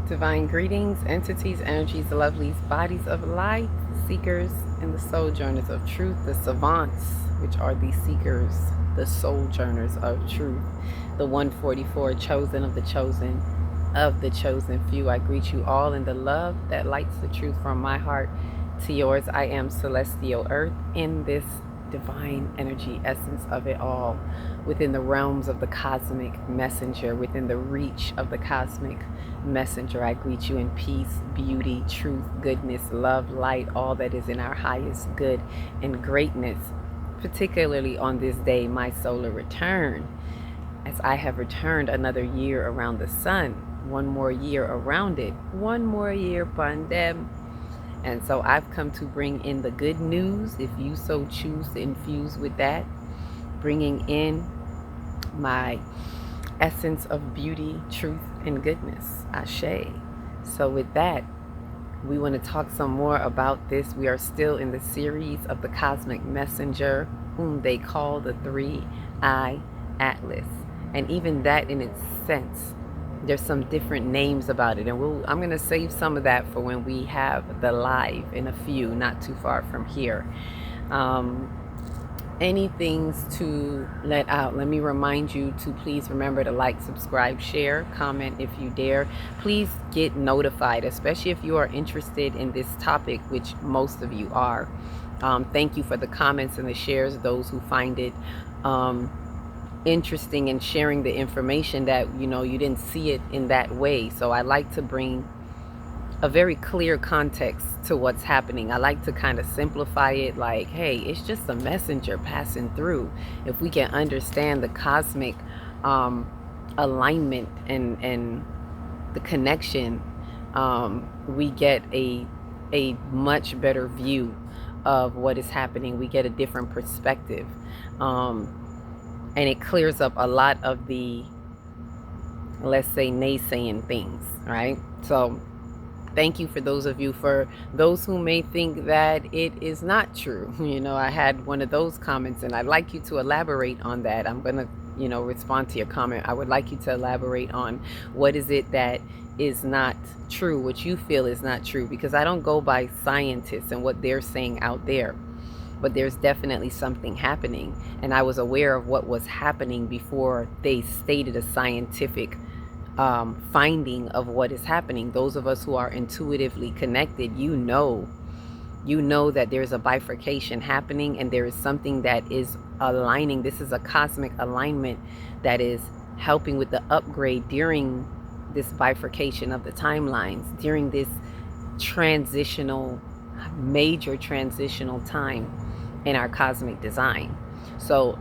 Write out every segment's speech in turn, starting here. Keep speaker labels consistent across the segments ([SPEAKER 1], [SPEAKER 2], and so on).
[SPEAKER 1] Divine greetings, entities, energies, lovelies, bodies of light, seekers, and the sojourners of truth, the savants, which are the seekers, the sojourners of truth, the 144 chosen of the chosen few. I greet you all in the love that lights the truth from my heart to yours. I am celestial earth in this divine energy essence of it all, within the realms of the cosmic messenger, within the reach of the cosmic messenger. I greet you in peace, beauty, truth, goodness, love, light, all that is in our highest good and greatness, particularly on this day, my solar return, as I have returned another year around the sun, one more year around it, one more year pandem. And so I've come to bring in the good news, if you so choose to infuse with that, bringing in my essence of beauty, truth, and goodness, Ashe. So with that, we want to talk some more about this. We are still in the series of the cosmic messenger, whom they call the three-eye atlas. And even that in its sense, there's some different names about it, and I'm going to save some of that for when we have the live in a few, not too far from here. Any things to let out? Let me remind you to please remember to like, subscribe, share, comment if you dare. Please get notified, especially if you are interested in this topic, which most of you are. Thank you for the comments and the shares, those who find it interesting and sharing the information that you didn't see it in that way. So I like to bring a very clear context to what's happening. I like to kind of simplify it, like, hey, it's just a messenger passing through. If we can understand the cosmic alignment and the connection, we get a much better view of what is happening. We get a different perspective. And it clears up a lot of the, let's say, naysaying things, right? So thank you for those of you, for those who may think that it is not true. I had one of those comments, and I'd like you to elaborate on that. I'm going to, respond to your comment. I would like you to elaborate on what is it that is not true, what you feel is not true, because I don't go by scientists and what they're saying out there. But there's definitely something happening, and I was aware of what was happening before they stated a scientific finding of what is happening. Those of us who are intuitively connected, you know that there's a bifurcation happening, and there is something that is aligning. This is a cosmic alignment that is helping with the upgrade during this bifurcation of the timelines, during this major transitional time in our cosmic design. So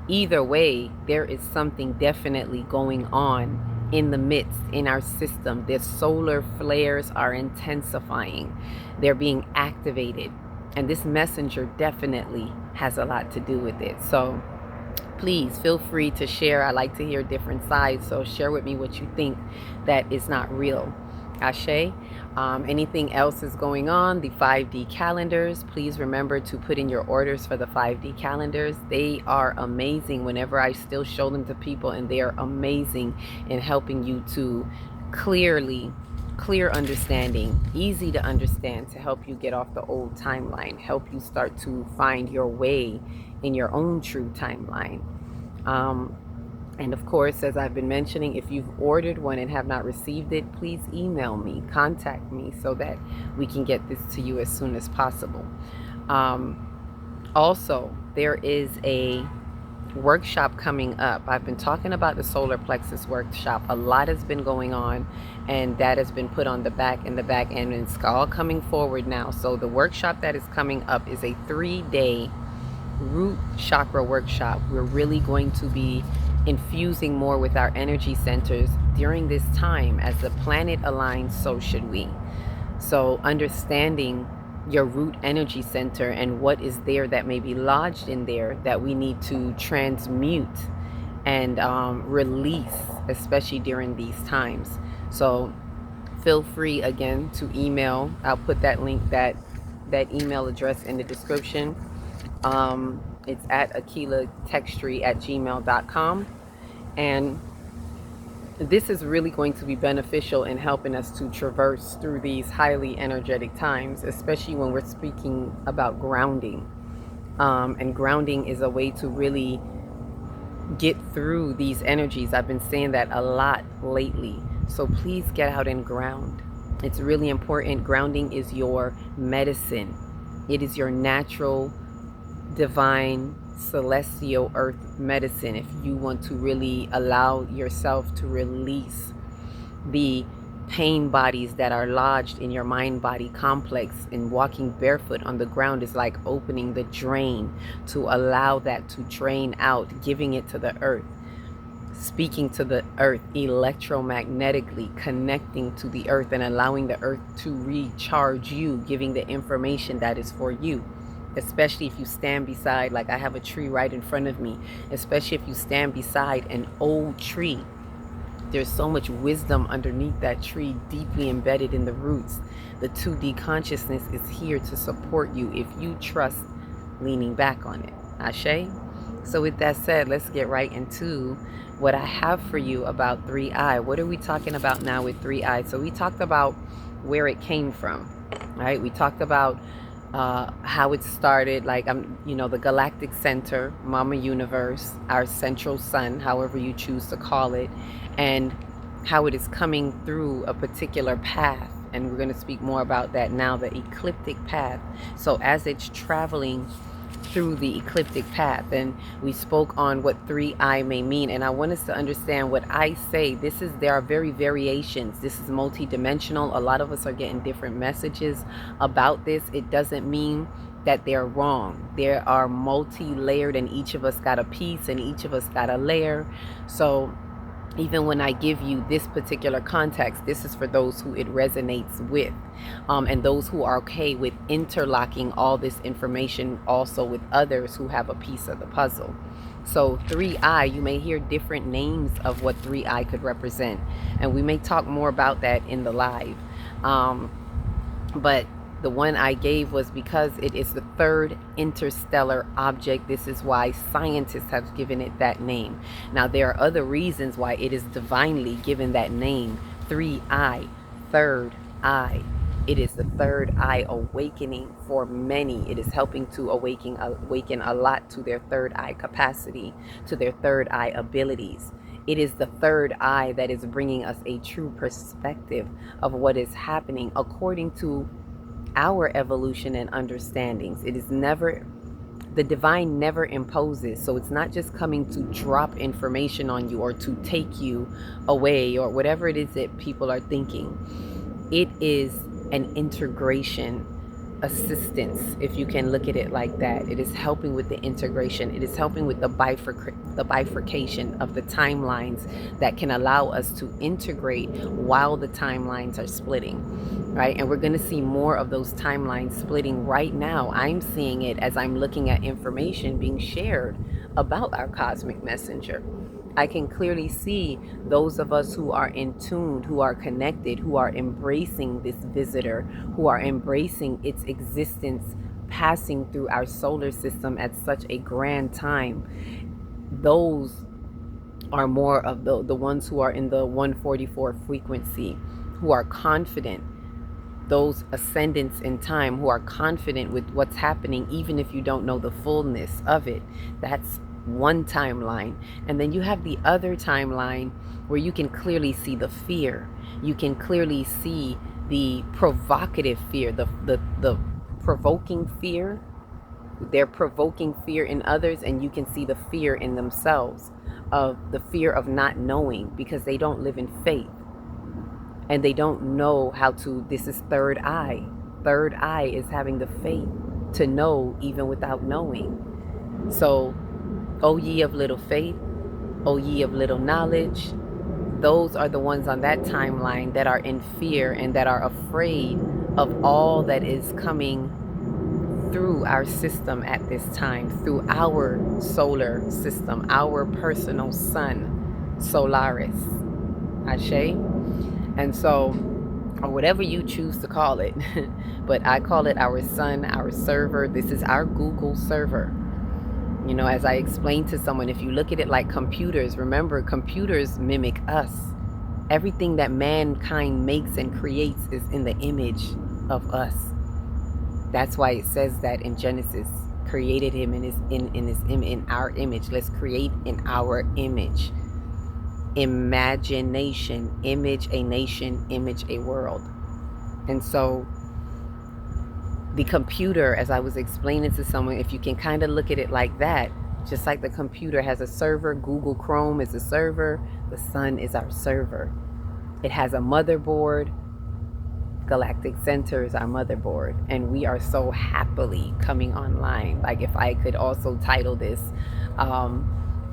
[SPEAKER 1] either way, there is something definitely going on in the midst, in our system. The solar flares are intensifying. They're being activated. And this messenger definitely has a lot to do with it. So please feel free to share. I like to hear different sides. So share with me what you think that is not real. Ashe. Anything else is going on, the 5D calendars, please remember to put in your orders for the 5D calendars. They are amazing whenever I still show them to people, and they are amazing in helping you to clear understanding, easy to understand, to help you get off the old timeline, help you start to find your way in your own true timeline. And of course, as I've been mentioning, if you've ordered one and have not received it, please email me, contact me, so that we can get this to you as soon as possible. Also, there is a workshop coming up. I've been talking about the solar plexus workshop. A lot has been going on, and that has been put on the back end, and it's all coming forward now. So the workshop that is coming up is a 3-day root chakra workshop. We're really going to be infusing more with our energy centers during this time. As the planet aligns, so should we. So understanding your root energy center and what is there that may be lodged in there that we need to transmute and release, especially during these times. So feel free again to email. I'll put that link, that email address in the description. It's at akilahtextri@gmail.com. And This is really going to be beneficial in helping us to traverse through these highly energetic times, especially when we're speaking about grounding. And grounding is a way to really get through these energies. I've been saying that a lot lately. So please get out and ground. It's really important. Grounding is your medicine. It is your natural, divine, celestial earth medicine. If you want to really allow yourself to release the pain bodies that are lodged in your mind body complex, and walking barefoot on the ground is like opening the drain to allow that to drain out, giving it to the earth, speaking to the earth electromagnetically, connecting to the earth and allowing the earth to recharge you, giving the information that is for you. Especially if you stand beside, like I have a tree right in front of me, especially if you stand beside an old tree. There's so much wisdom underneath that tree, deeply embedded in the roots. The 2D consciousness is here to support you if you trust leaning back on it. Ashe? So with that said, let's get right into what I have for you about 3I. What are we talking about now with 3I? So we talked about where it came from, right? We talked about how it started, like the galactic center, Mama Universe, our central sun, however you choose to call it, and how it is coming through a particular path. And we're going to speak more about that now, the ecliptic path. So as it's traveling through the ecliptic path, and we spoke on what 3I may mean, and I want us to understand what I say. There are variations. This is multi-dimensional. A lot of us are getting different messages about this. It doesn't mean that they're wrong. There are multi-layered, and each of us got a piece, and each of us got a layer. So even when I give you this particular context, this is for those who it resonates with, and those who are okay with interlocking all this information also with others who have a piece of the puzzle. So 3I, you may hear different names of what 3I could represent, and we may talk more about that in the live. But the one I gave was because it is the third interstellar object. This is why scientists have given it that name. Now, there are other reasons why it is divinely given that name. 3I, third eye. It is the third eye awakening for many. It is helping to awaken a lot to their third eye capacity, to their third eye abilities. It is the third eye that is bringing us a true perspective of what is happening according to our evolution and understandings. It is never, the divine never imposes. So it's not just coming to drop information on you or to take you away or whatever it is that people are thinking. It is an integration assistance, if you can look at it like that. It is helping with the integration. It is helping with the bifurcation of the timelines that can allow us to integrate while the timelines are splitting, right? And we're going to see more of those timelines splitting right now. I'm seeing it as I'm looking at information being shared about our cosmic messenger. I can clearly see those of us who are in tune, who are connected, who are embracing this visitor, who are embracing its existence, passing through our solar system at such a grand time. Those are more of the ones who are in the 144 frequency, who are confident. Those ascendants in time who are confident with what's happening, even if you don't know the fullness of it. That's one timeline. And then you have the other timeline where you can clearly see the fear. You can clearly see the provocative fear, the provoking fear. They're provoking fear in others, and you can see the fear in themselves, of the fear of not knowing, because they don't live in faith and they don't know how to. This is third eye. Third eye is having the faith to know even without knowing. So, O ye of little faith, O ye of little knowledge, those are the ones on that timeline that are in fear and that are afraid of all that is coming through our system at this time, through our solar system, our personal sun, Solaris, Ashe. And so, or whatever you choose to call it, but I call it our sun, our server. This is our Google server. You know, as I explained to someone, if you look at it like computers, remember, computers mimic us. Everything that mankind makes and creates is in the image of us. That's why it says that in Genesis, created him in our image. Let's create in our image. Imagination, image a nation, image a world. And so the computer, as I was explaining to someone, if you can kind of look at it like that, just like the computer has a server, Google Chrome is a server, the sun is our server. It has a motherboard, Galactic Center is our motherboard, and we are so happily coming online. Like, if I could also title this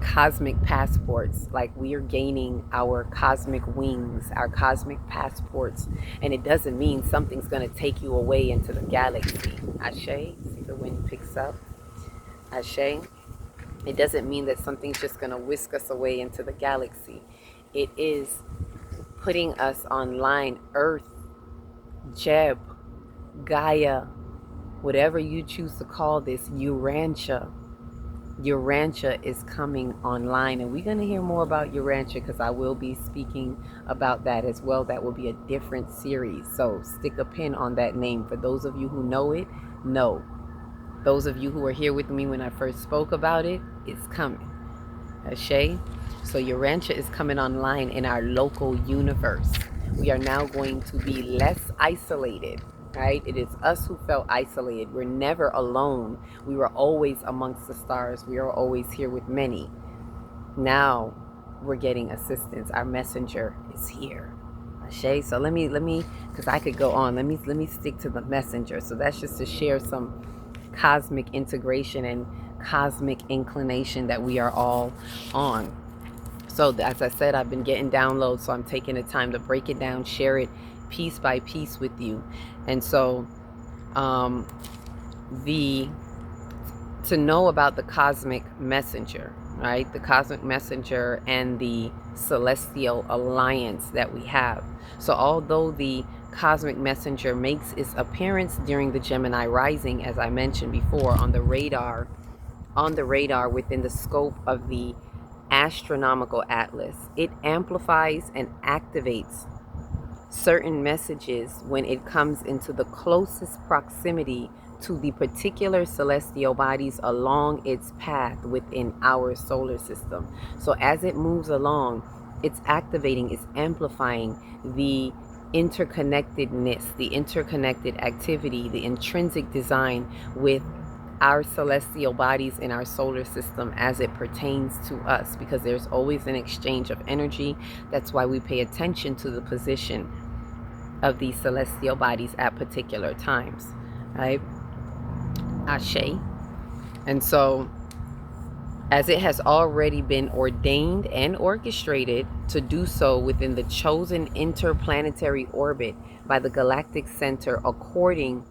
[SPEAKER 1] cosmic passports, like we are gaining our cosmic wings, our cosmic passports. And it doesn't mean something's going to take you away into the galaxy. Ashe, see the wind picks up. Ashe. It doesn't mean that something's just going to whisk us away into the galaxy. It is putting us online, Earth, Jeb, Gaia, whatever you choose to call this, Urantia. Urantia is coming online, and we're going to hear more about Urantia because I will be speaking about that as well. That will be a different series, so stick a pin on that name. For those of you who know it, know. Those of you who were here with me when I first spoke about it, it's coming. Ashe? So Urantia is coming online in our local universe. We are now going to be less isolated, right? It is us who felt isolated. We're never alone. We were always amongst the stars. We are always here with many. Now we're getting assistance. Our messenger is here. Ashe. So let me, because I could go on. Let me stick to the messenger. So that's just to share some cosmic integration and cosmic inclination that we are all on. So as I said, I've been getting downloads, so I'm taking the time to break it down, share it piece by piece with you. And so to know about the cosmic messenger, right? The cosmic messenger and the celestial alliance that we have. So although the cosmic messenger makes its appearance during the Gemini rising, as I mentioned before, on the radar within the scope of the astronomical atlas, it amplifies and activates certain messages when it comes into the closest proximity to the particular celestial bodies along its path within our solar system. So as it moves along, it's activating, it's amplifying the interconnectedness, the interconnected activity, the intrinsic design with our celestial bodies in our solar system as it pertains to us, because there's always an exchange of energy. That's why we pay attention to the position of these celestial bodies at particular times, right? Ashe. And so as it has already been ordained and orchestrated to do so within the chosen interplanetary orbit by the Galactic Center according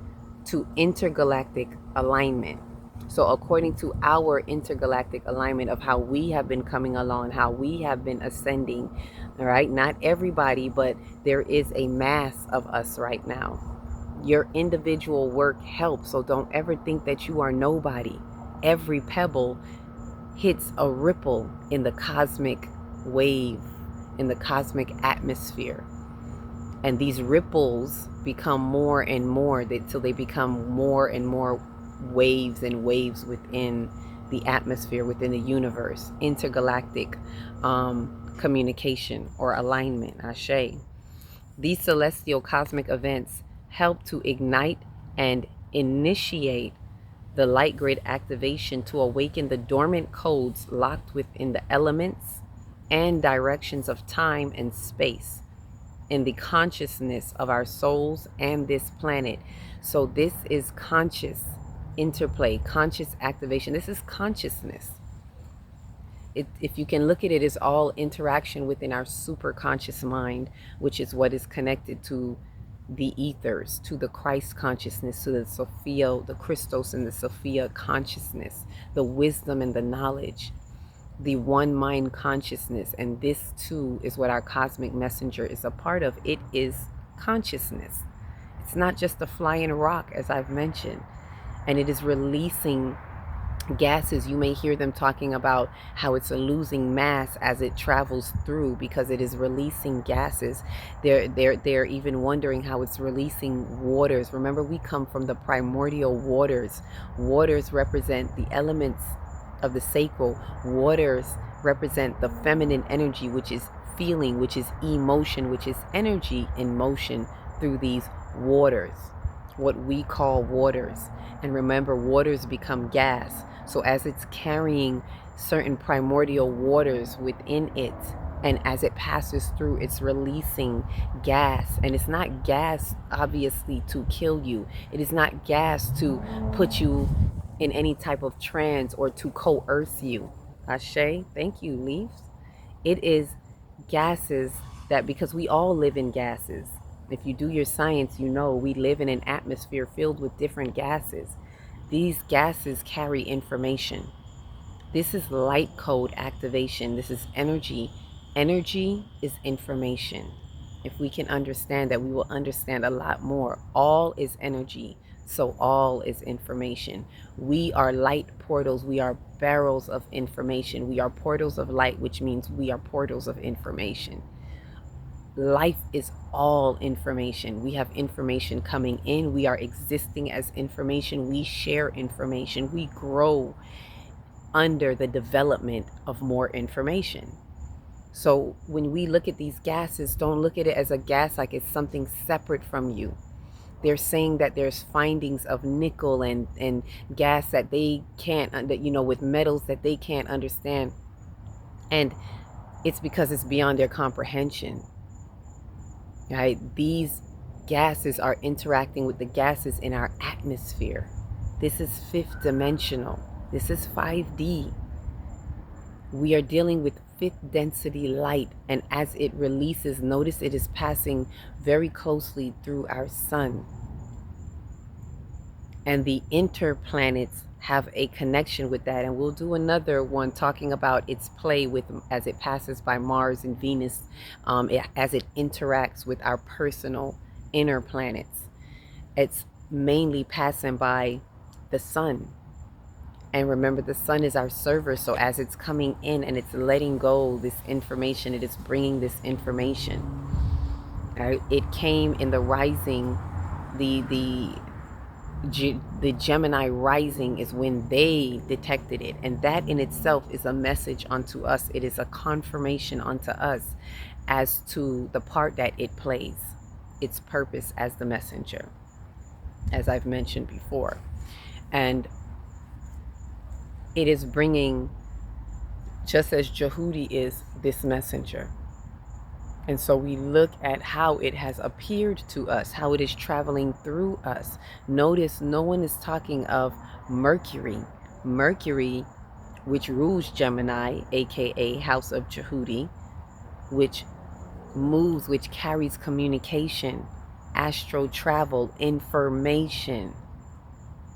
[SPEAKER 1] to intergalactic alignment. So according to our intergalactic alignment of how we have been coming along, how we have been ascending, all right? Not everybody, but there is a mass of us right now. Your individual work helps, so don't ever think that you are nobody. Every pebble hits a ripple in the cosmic wave, in the cosmic atmosphere. And these ripples become more and more till they become more and more waves and waves within the atmosphere, within the universe. Intergalactic communication or alignment. Ashe. These celestial cosmic events help to ignite and initiate the light grid activation to awaken the dormant codes locked within the elements and directions of time and space in the consciousness of our souls and this planet. So this is conscious interplay, conscious activation. This is consciousness. If you can look at it, as all interaction within our super conscious mind, which is what is connected to the ethers, to the Christ consciousness, to the Sophia, the Christos and the Sophia consciousness, the wisdom and the knowledge, the one mind consciousness. And this too is what our cosmic messenger is a part of. It is consciousness. It's not just a flying rock, as I've mentioned. And it is releasing Gases, you may hear them talking about how it's losing mass as it travels through because it is releasing gases. They're even wondering how it's releasing waters. Remember, we come from the primordial waters. Waters represent the elements of the sacral. Waters represent the feminine energy, which is feeling, which is emotion, which is energy in motion through these waters, what we call waters. And remember, waters become gas. So as it's carrying certain primordial waters within it, and as it passes through, it's releasing gas. And it's not gas, obviously, to kill you. It is not gas to put you in any type of trance or to coerce you. Ashe, thank you, Leaves. It is gases that, because we all live in gases. If you do your science, you know we live in an atmosphere filled with different gases. These gases carry information. This is light code activation. This is energy. Energy is information. If we can understand that, we will understand a lot more. All is energy, so all is information. We are light portals. We are barrels of information. We are portals of light, which means we are portals of information. Life is all information. We have information coming in. We are existing as information. We share information. We grow under the development of more information. So when we look at these gases, don't look at it as a gas like it's something separate from you. They're saying that there's findings of nickel and gas that they can't, with metals that they can't understand. And it's because it's beyond their comprehension. Right? These gases are interacting with the gases in our atmosphere. This is fifth dimensional. This is 5D. We are dealing with fifth density light, and as it releases, notice it is passing very closely through our sun. And the interplanets have a connection with that, and we'll do another one talking about its play with as it passes by Mars and Venus, as it interacts with our personal inner planets. It's mainly passing by the sun. And remember, the sun is our server, so as it's coming in and it's letting go this information, it is bringing this information. Right? It came in the rising, the Gemini rising is when they detected it, and that in itself is a message unto us. It is a confirmation unto us as to the part that it plays, its purpose as the messenger, as I've mentioned before. And it is bringing, just as Jehudi is this messenger. And so we look at how it has appeared to us, how it is traveling through us. Notice no one is talking of Mercury. Mercury, which rules Gemini, aka House of Jehudi, which moves, which carries communication, astral travel, information,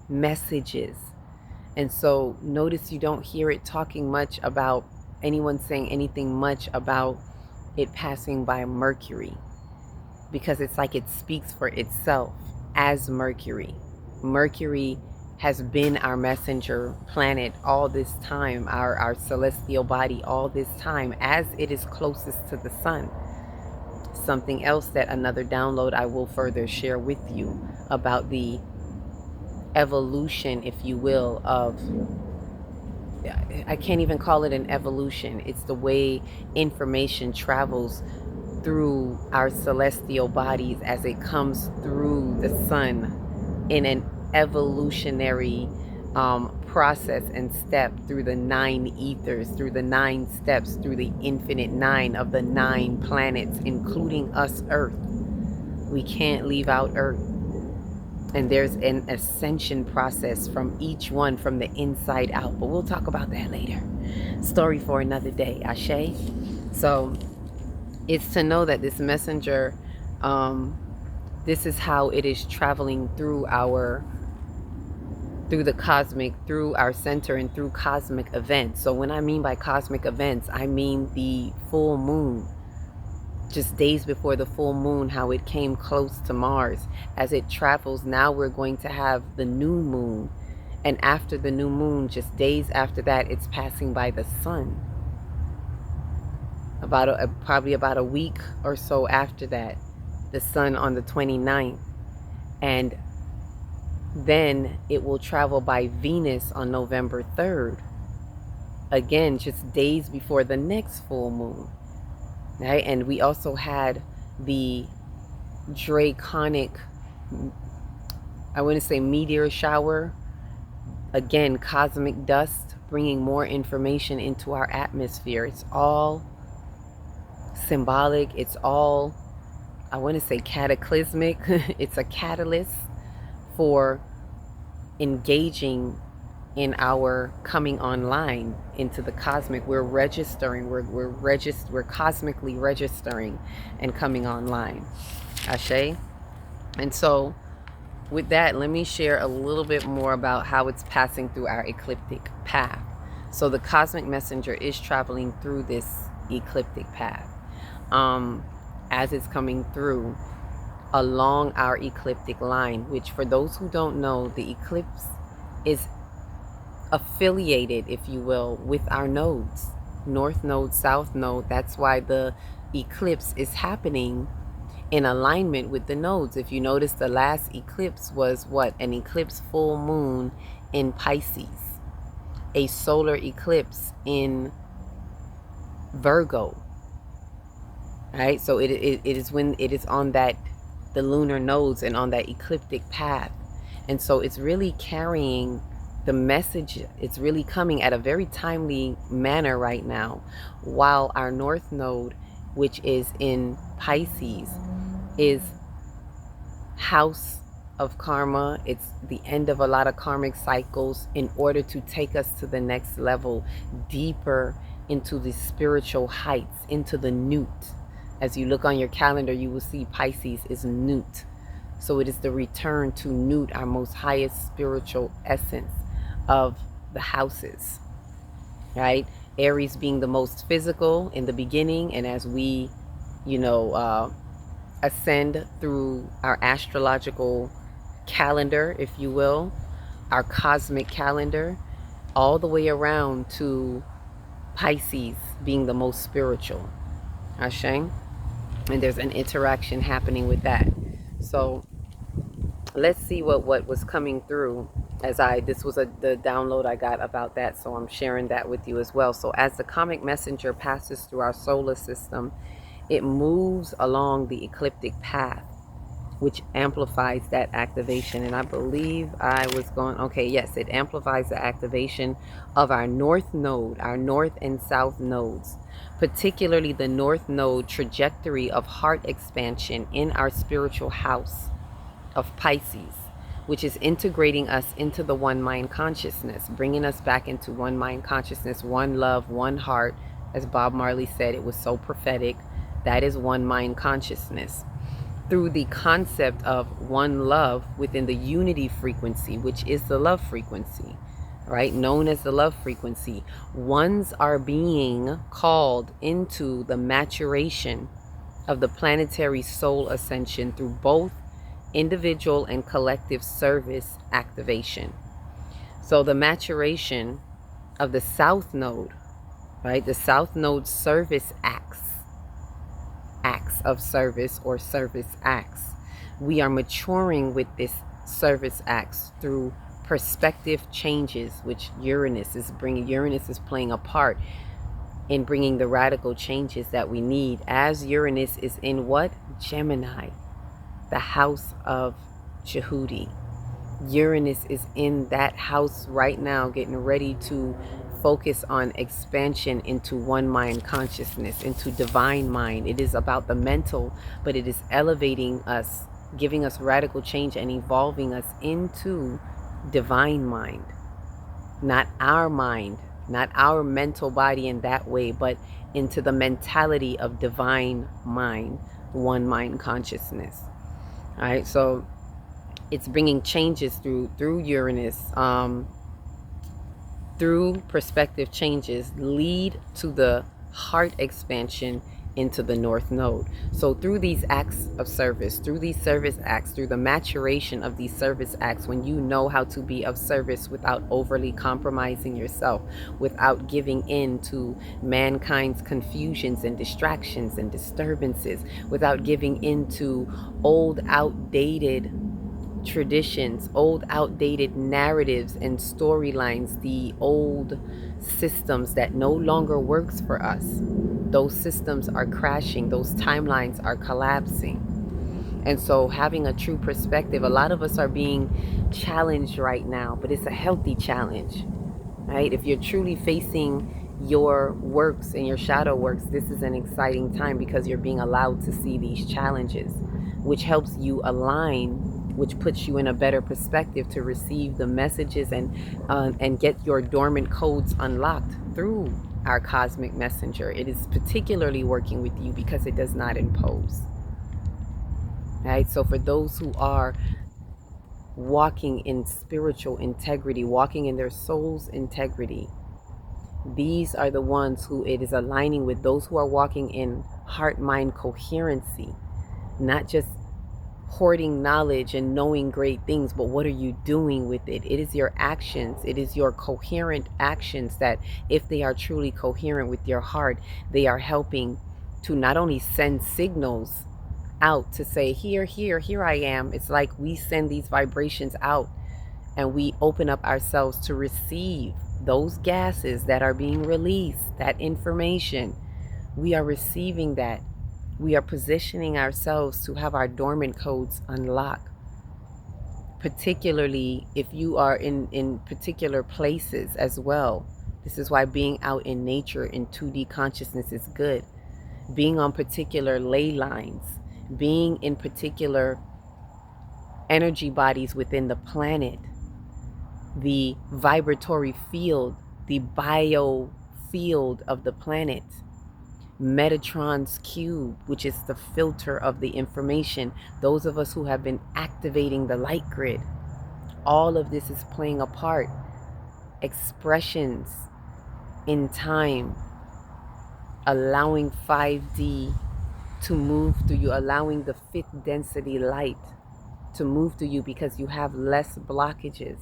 [SPEAKER 1] messages. And so notice you don't hear it talking much about anyone saying anything much about it passing by Mercury, because it's like it speaks for itself as Mercury. Mercury has been our messenger planet all this time, our celestial body all this time, as it is closest to the sun. Something else that another download I will further share with you about the evolution, if you will, of, I can't even call it an evolution. It's the way information travels through our celestial bodies as it comes through the sun in an evolutionary process and step through the 9 ethers, through the 9 steps, through the infinite 9 of the 9 planets, including us, Earth. We can't leave out Earth. And there's an ascension process from each one, from the inside out. But we'll talk about that later. Story for another day, Ashe. So it's to know that this messenger, this is how it is traveling through the cosmic, through our center, and through cosmic events. So when I mean by cosmic events, I mean the full moon. Just days before the full moon, how it came close to Mars. As it travels, now we're going to have the new moon. And after the new moon, just days after that, it's passing by the sun. Probably about a week or so after that, the sun on the 29th. And then it will travel by Venus on November 3rd. Again, just days before the next full moon. Right? And we also had the draconic, I wouldn't say meteor shower. Again, cosmic dust, bringing more information into our atmosphere. It's all symbolic. It's all, I want to say cataclysmic. It's a catalyst for engaging in our coming online into the cosmic. We're registering. We're cosmically registering and coming online. Ashe. And so with that, let me share a little bit more about how it's passing through our ecliptic path. So the cosmic messenger is traveling through this ecliptic path as it's coming through along our ecliptic line, which for those who don't know, the eclipse is affiliated, if you will, with our nodes, north node, south node. That's why the eclipse is happening in alignment with the nodes. If you notice, the last eclipse was what? An eclipse full moon in Pisces, a solar eclipse in Virgo. Right? So it is when it is on that, the lunar nodes and on that ecliptic path. And so it's really carrying the message. It's really coming at a very timely manner right now, while our north node, which is in Pisces, is house of karma. It's the end of a lot of karmic cycles in order to take us to the next level, deeper into the spiritual heights, into the newt. As you look on your calendar, you will see Pisces is newt. So it is the return to newt, our most highest spiritual essence of the houses, right? Aries being the most physical in the beginning, and as we, ascend through our astrological calendar, if you will, our cosmic calendar, all the way around to Pisces being the most spiritual. Ashe? And there's an interaction happening with that. So let's see what was coming through this was the download I got about that, so I'm sharing that with you as well. So as the comic messenger passes through our solar system, it moves along the ecliptic path, which amplifies that activation. And I believe it amplifies the activation of our north node, our north and south nodes, particularly the north node trajectory of heart expansion in our spiritual house of Pisces, which is integrating us into the one mind consciousness, bringing us back into one mind consciousness, one love, one heart. As Bob Marley said, it was so prophetic. That is one mind consciousness. Through the concept of one love within the unity frequency, which is the love frequency, right? Known as the love frequency. Ones are being called into the maturation of the planetary soul ascension through both individual and collective service activation. So the maturation of the south node, right? The south node service acts of service, or service acts. We are maturing with this service acts through perspective changes, which Uranus is bringing. Uranus is playing a part in bringing the radical changes that we need, as Uranus is in what? Gemini, the house of Jehudi. Uranus is in that house right now, getting ready to focus on expansion into one mind consciousness, into divine mind. It is about the mental, but it is elevating us, giving us radical change and evolving us into divine mind. Not our mind, not our mental body in that way, but into the mentality of divine mind, one mind consciousness. All right, so it's bringing changes through Uranus, through perspective changes, lead to the heart expansion into the North Node. So through these acts of service, through these service acts, through the maturation of these service acts, when you know how to be of service without overly compromising yourself, without giving in to mankind's confusions and distractions and disturbances, without giving into old, outdated traditions, old, outdated narratives and storylines, the old systems that no longer works for us. Those systems are crashing, those timelines are collapsing. And so having a true perspective, a lot of us are being challenged right now, but it's a healthy challenge, right? If you're truly facing your works and your shadow works, this is an exciting time because you're being allowed to see these challenges, which helps you align, which puts you in a better perspective to receive the messages and get your dormant codes unlocked through our cosmic messenger. It is particularly working with you because it does not impose. Right? So for those who are walking in spiritual integrity, walking in their soul's integrity, these are the ones who it is aligning with, those who are walking in heart-mind coherency, not just hoarding knowledge and knowing great things, but what are you doing with it? It is your actions, it is your coherent actions that, if they are truly coherent with your heart, they are helping to not only send signals out to say, here I am. It's like we send these vibrations out and we open up ourselves to receive those gases that are being released, that information. We are receiving that. We are positioning ourselves to have our dormant codes unlocked. Particularly if you are in particular places as well. This is why being out in nature in 2D consciousness is good. Being on particular ley lines, being in particular energy bodies within the planet, the vibratory field, the bio field of the planet, Metatron's cube, which is the filter of the information. Those of us who have been activating the light grid, all of this is playing a part. Expressions in time, allowing 5D to move through you, allowing the fifth density light to move through you because you have less blockages.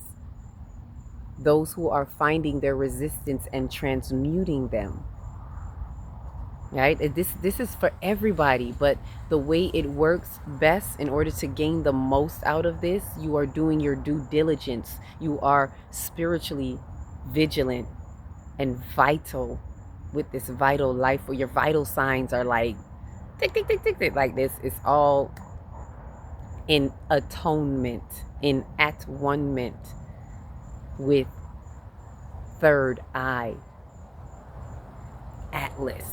[SPEAKER 1] Those who are finding their resistance and transmuting them. Right? This is for everybody, but the way it works best, in order to gain the most out of this, you are doing your due diligence. You are spiritually vigilant and vital with this vital life, where your vital signs are like tick tick tick tick tick, like this. It's all in atonement, in at-one-ment with third eye, Atlas,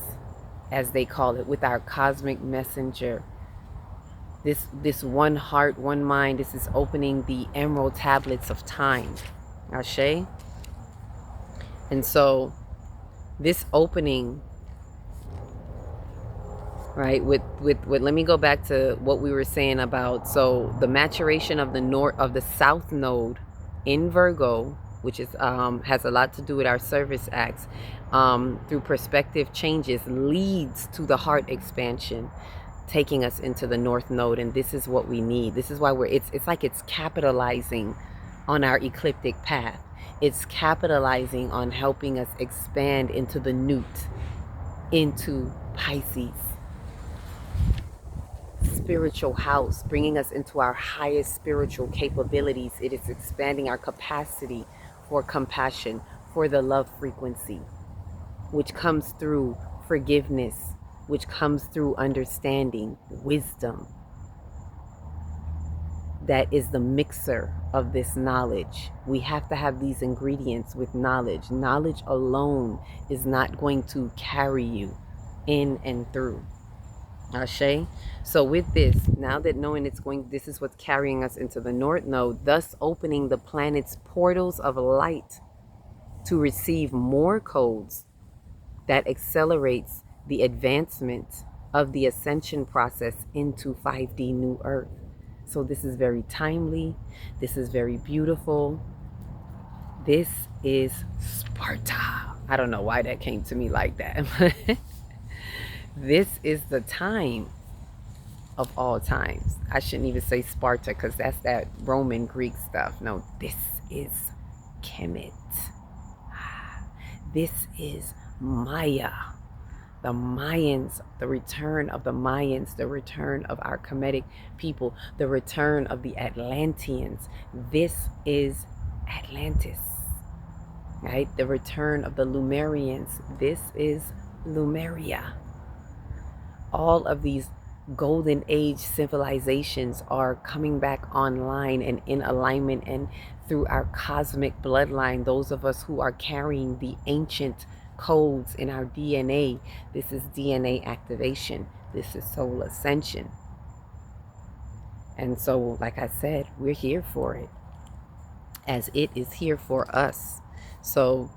[SPEAKER 1] as they call it, with our cosmic messenger. This one heart, one mind, this is opening the emerald tablets of time. Ashe. And so this opening, right, with let me go back to what we were saying about, so the maturation of the south node in Virgo, which is has a lot to do with our service acts, through perspective changes, leads to the heart expansion, taking us into the north node. And this is what we need. This is why it's like it's capitalizing on our ecliptic path. It's capitalizing on helping us expand into the newt, into Pisces, spiritual house, bringing us into our highest spiritual capabilities. It is expanding our capacity for compassion, for the love frequency, which comes through forgiveness, which comes through understanding, wisdom. That is the mixer of this knowledge. We have to have these ingredients with knowledge. Knowledge alone is not going to carry you in and through. Ashe. So with this, now that knowing this is what's carrying us into the north node, thus opening the planet's portals of light to receive more codes that accelerates the advancement of the ascension process into 5D New Earth. So this is very timely. This is very beautiful. This is Sparta. I don't know why that came to me like that. This is the time of all times. I shouldn't even say Sparta because that's that Roman Greek stuff. No, this is Kemet. This is Maya. The Mayans, the return of the Mayans, the return of our Kemetic people, the return of the Atlanteans. This is Atlantis, right? The return of the Lumerians. This is Lumeria. All of these golden age civilizations are coming back online and in alignment, and through our cosmic bloodline, those of us who are carrying the ancient codes in our DNA. This is DNA activation. This is soul ascension. And so, like I said, we're here for it, as it is here for us. So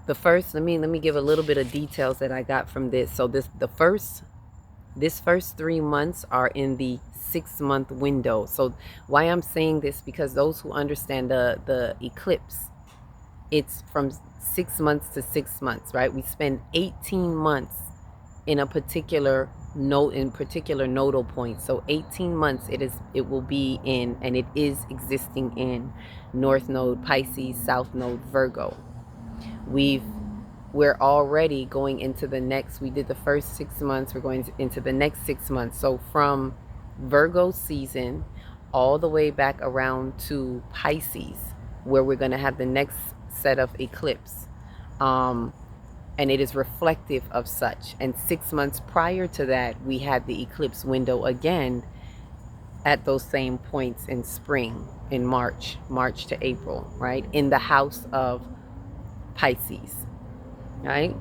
[SPEAKER 1] the first, let me give a little bit of details that I got from this. So this first 3 months are in the 6-month window. So why I'm saying this, because those who understand the eclipse, it's from 6 months to 6 months, right? We spend 18 months in a particular nodal point. So 18 months it will be in, and it is existing in North Node Pisces, South Node Virgo. We're already going into the next, we did the first 6 months, we're going into the next 6 months. So from Virgo season all the way back around to Pisces, where we're going to have the next set of eclipse. And it is reflective of such. And 6 months prior to that, we had the eclipse window again at those same points in spring, in March to April, right? In the house of Pisces, right?